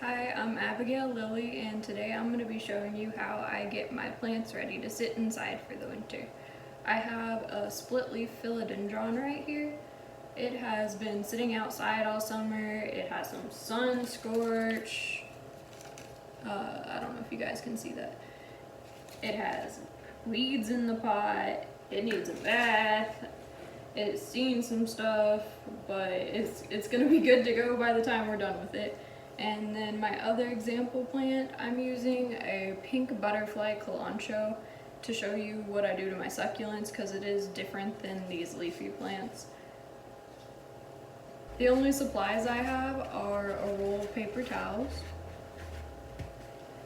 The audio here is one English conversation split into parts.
Hi, I'm Abigail Lilly, and today I'm going to be showing you how I get my plants ready to sit inside for the winter. I have a split leaf philodendron right here. It has been sitting outside all summer. It has some sun scorch. I don't know if you guys can see that. It has weeds in the pot. It needs a bath. It's seen some stuff, but it's going to be good to go by the time we're done with it. And then my other example plant, I'm using a pink butterfly calancho to show you what I do to my succulents because it is different than these leafy plants. The only supplies I have are a roll of paper towels,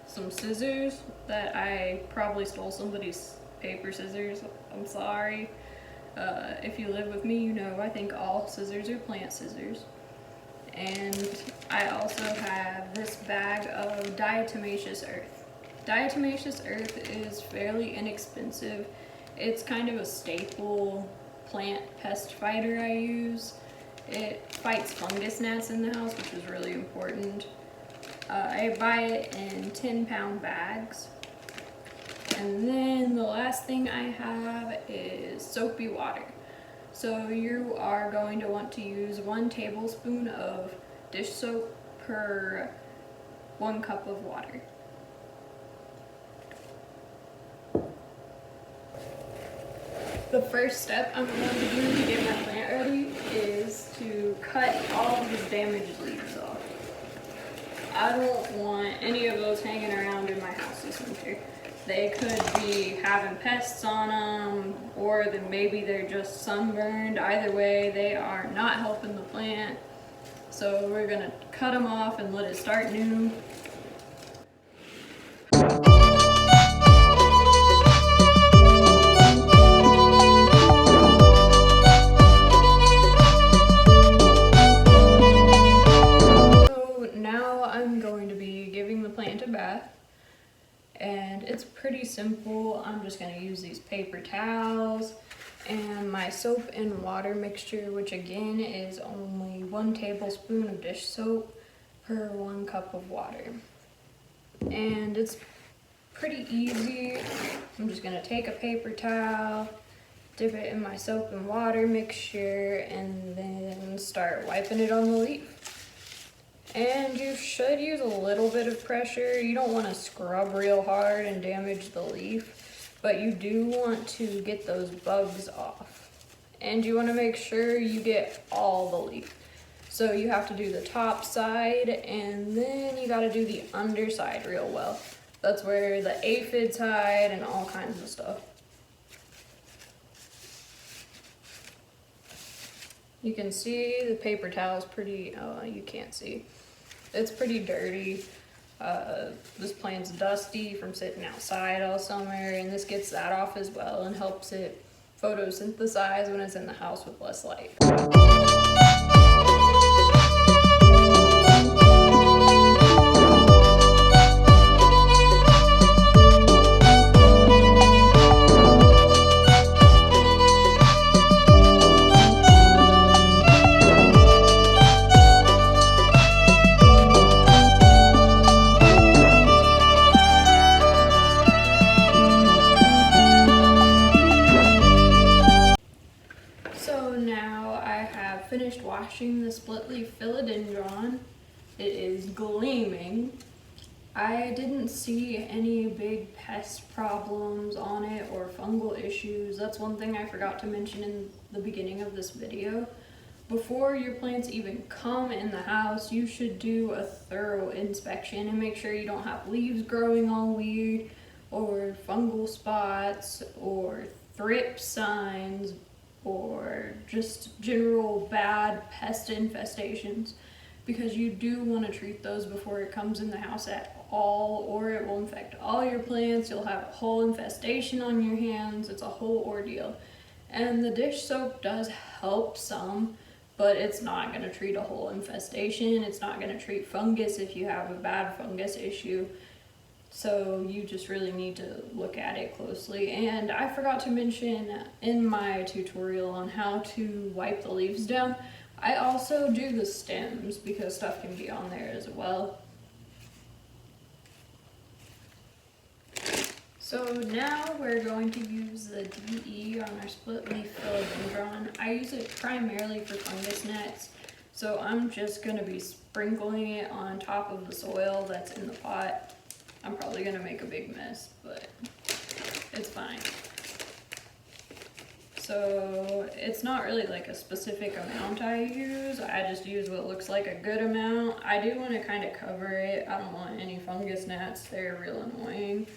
some scissors that I probably stole somebody's paper scissors, I'm sorry. If you live with me, you know I think all scissors are plant scissors. And I also have this bag of diatomaceous earth. Diatomaceous earth is fairly inexpensive. It's kind of a staple plant pest fighter I use. It fights fungus gnats in the house, which is really important. I buy it in 10-pound bags. And then the last thing I have is soapy water. So you are going to want to use 1 tablespoon of dish soap per 1 cup of water. The first step I'm going to do to get my plant ready is to cut all of these damaged leaves off. I don't want any of those hanging around in my house this winter. They could be having pests on them, or then maybe they're just sunburned. Either way, they are not helping the plant. So we're gonna cut them off and let it start new. So now I'm going to be giving the plant a bath. And it's pretty simple. I'm just going to use these paper towels and my soap and water mixture, which again is only 1 tablespoon of dish soap per 1 cup of water. And it's pretty easy. I'm just going to take a paper towel, dip it in my soap and water mixture, and then start wiping it on the leaf. And you should use a little bit of pressure. You don't want to scrub real hard and damage the leaf, but you do want to get those bugs off. And you want to make sure you get all the leaf. So you have to do the top side, and then you got to do the underside real well. That's where the aphids hide and all kinds of stuff. You can see the paper towel is pretty, you can't see. It's pretty dirty. This plant's dusty from sitting outside all summer, and this gets that off as well and helps it photosynthesize when it's in the house with less light. Finished washing the split leaf philodendron. It is gleaming. I didn't see any big pest problems on it or fungal issues. That's one thing I forgot to mention in the beginning of this video. Before your plants even come in the house, you should do a thorough inspection and make sure you don't have leaves growing all weird or fungal spots or thrip signs or just general bad pest infestations, because you do want to treat those before it comes in the house at all, or it will infect all your plants. You'll have a whole infestation on your hands. It's a whole ordeal. And the dish soap does help some, but it's not going to treat a whole infestation. It's not going to treat fungus if you have a bad fungus issue. So you just really need to look at it closely. And I forgot to mention in my tutorial on how to wipe the leaves down, I also do the stems because stuff can be on there as well. So now we're going to use the DE on our split leaf philodendron. I use it primarily for fungus gnats, so I'm just going to be sprinkling it on top of the soil that's in the pot. I'm probably going to make a big mess, but it's fine. So it's not really like a specific amount I use, I just use what looks like a good amount. I do want to kind of cover it. I don't want any fungus gnats, they're real annoying.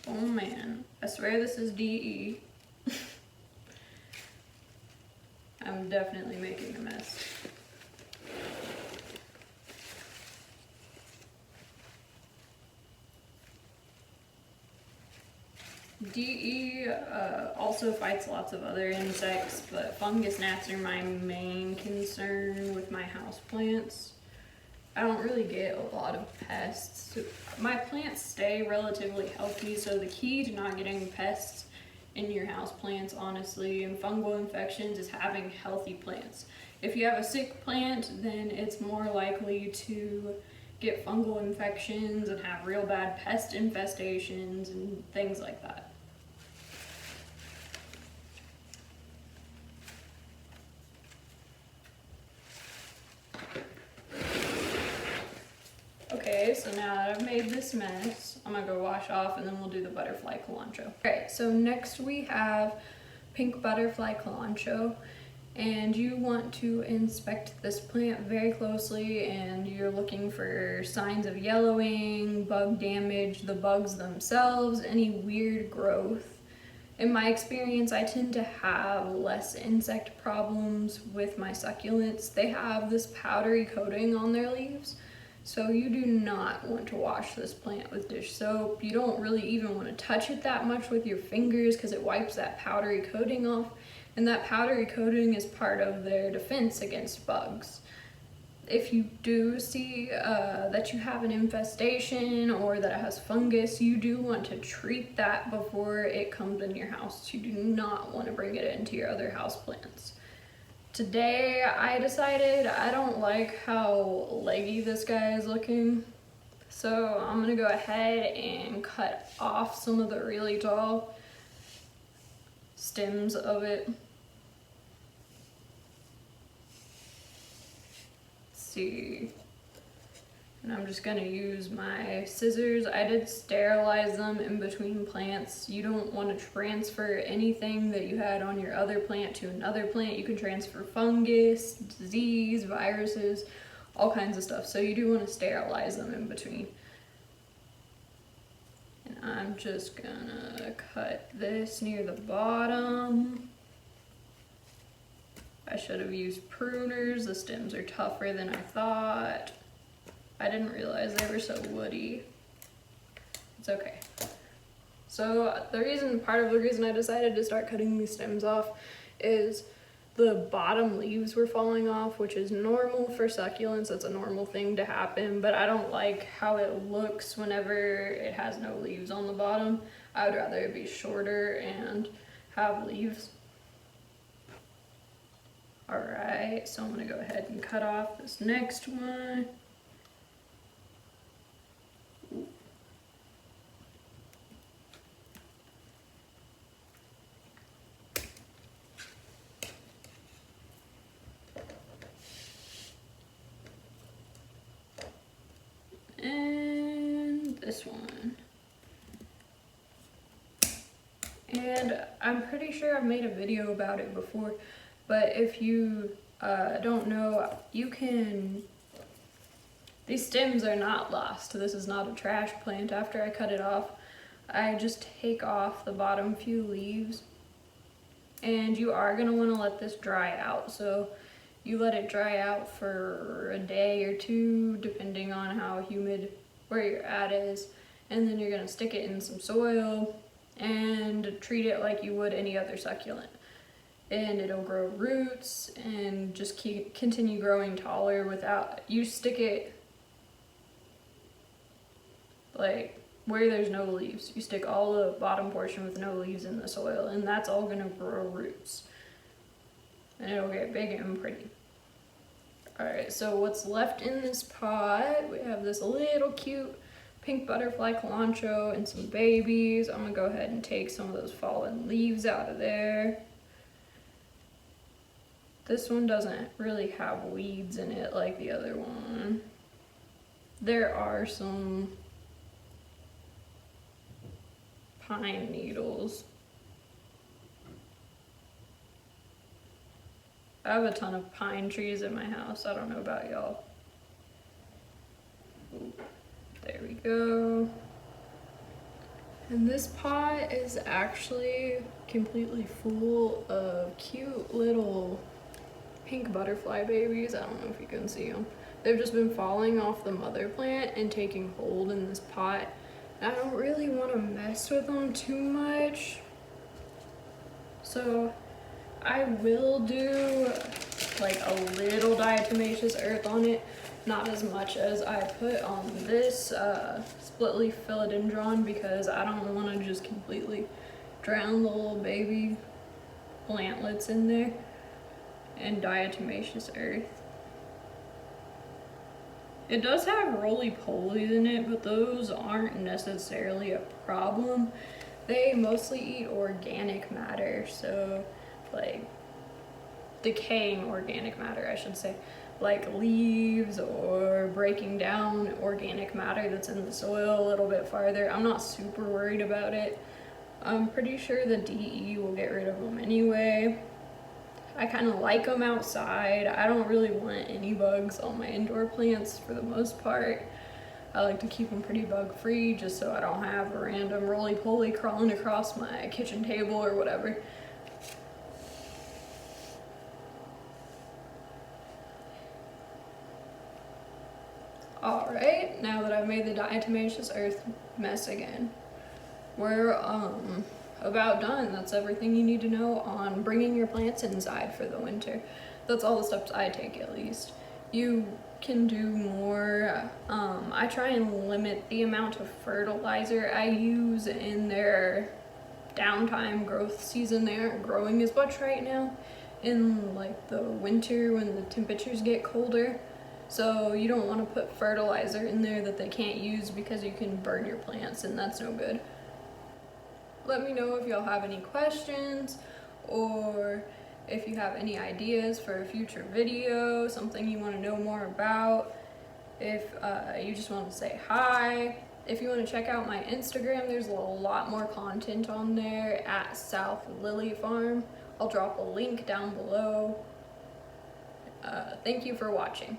Oh man, I swear this is DE. I'm definitely making a mess. DE also fights lots of other insects, but fungus gnats are my main concern with my houseplants. I don't really get a lot of pests. My plants stay relatively healthy, so the key to not getting pests in your houseplants, honestly, and fungal infections is having healthy plants. If you have a sick plant, then it's more likely to get fungal infections and have real bad pest infestations and things like that. Okay, so now that I've made this mess, I'm gonna go wash off and then we'll do the butterfly cilantro. Okay, so next we have pink butterfly cilantro, and you want to inspect this plant very closely, and you're looking for signs of yellowing, bug damage, the bugs themselves, any weird growth. In my experience, I tend to have less insect problems with my succulents. They have this powdery coating on their leaves, so you do not want to wash this plant with dish soap. You don't really even want to touch it that much with your fingers because it wipes that powdery coating off, and that powdery coating is part of their defense against bugs. If you do see that you have an infestation or that it has fungus, you do want to treat that before it comes in your house. You do not want to bring it into your other houseplants. Today I decided I don't like how leggy this guy is looking, so I'm gonna go ahead and cut off some of the really tall stems of it. Let's see. And I'm just gonna use my scissors. I did sterilize them in between plants. You don't want to transfer anything that you had on your other plant to another plant. You can transfer fungus, disease, viruses, all kinds of stuff. So you do want to sterilize them in between. And I'm just gonna cut this near the bottom. I should have used pruners. The stems are tougher than I thought. I didn't realize they were so woody. It's okay. So part of the reason I decided to start cutting these stems off is the bottom leaves were falling off, which is normal for succulents. It's a normal thing to happen, but I don't like how it looks whenever it has no leaves on the bottom. I would rather it be shorter and have leaves. All right, so I'm gonna go ahead and cut off this next one. And this one. And I'm pretty sure I've made a video about it before, but if you don't know, these stems are not lost. This is not a trash plant. After I cut it off, I just take off the bottom few leaves, and you are gonna wanna let this dry out. So you let it dry out for a day or two, depending on how humid where you're at is, and then you're gonna stick it in some soil and treat it like you would any other succulent. And it'll grow roots and just continue growing taller without, you stick it like where there's no leaves. You stick all the bottom portion with no leaves in the soil, and that's all gonna grow roots. And it'll get big and pretty. All right, so what's left in this pot, we have this little cute pink butterfly cilantro and some babies. I'm gonna go ahead and take some of those fallen leaves out of there. This one doesn't really have weeds in it like the other one. There are some pine needles. I have a ton of pine trees in my house. I don't know about y'all. There we go. And this pot is actually completely full of cute little pink butterfly babies. I don't know if you can see them. They've just been falling off the mother plant and taking hold in this pot. I don't really want to mess with them too much. So I will do like a little diatomaceous earth on it, not as much as I put on this split leaf philodendron, because I don't want to just completely drown the little baby plantlets in there. And diatomaceous earth. It does have roly-polies in it, but those aren't necessarily a problem. They mostly eat organic matter, so like decaying organic matter, I should say, like leaves or breaking down organic matter that's in the soil a little bit farther. I'm not super worried about it. I'm pretty sure the DE will get rid of them anyway. I kind of like them outside. I don't really want any bugs on my indoor plants for the most part. I like to keep them pretty bug free just so I don't have a random roly-poly crawling across my kitchen table or whatever. Alright, now that I've made the diatomaceous earth mess again, we're about done. That's everything you need to know on bringing your plants inside for the winter. That's all the steps I take, at least. You can do more. I try and limit the amount of fertilizer I use in their downtime growth season. They aren't growing as much right now in like the winter when the temperatures get colder. So you don't want to put fertilizer in there that they can't use, because you can burn your plants, and that's no good. Let me know if y'all have any questions, or if you have any ideas for a future video, something you want to know more about. If you just want to say hi. If you want to check out my Instagram, there's a lot more content on there at South Lily Farm. I'll drop a link down below. Thank you for watching.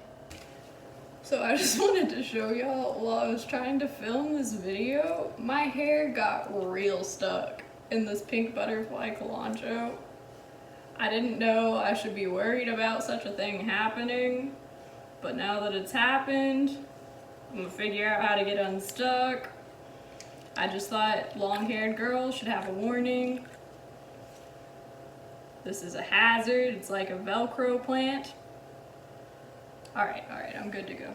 So I just wanted to show y'all, while I was trying to film this video, my hair got real stuck in this pink butterfly cilantro. I didn't know I should be worried about such a thing happening, but now that it's happened, I'm gonna figure out how to get unstuck. I just thought long-haired girls should have a warning. This is a hazard. It's like a Velcro plant. All right, I'm good to go.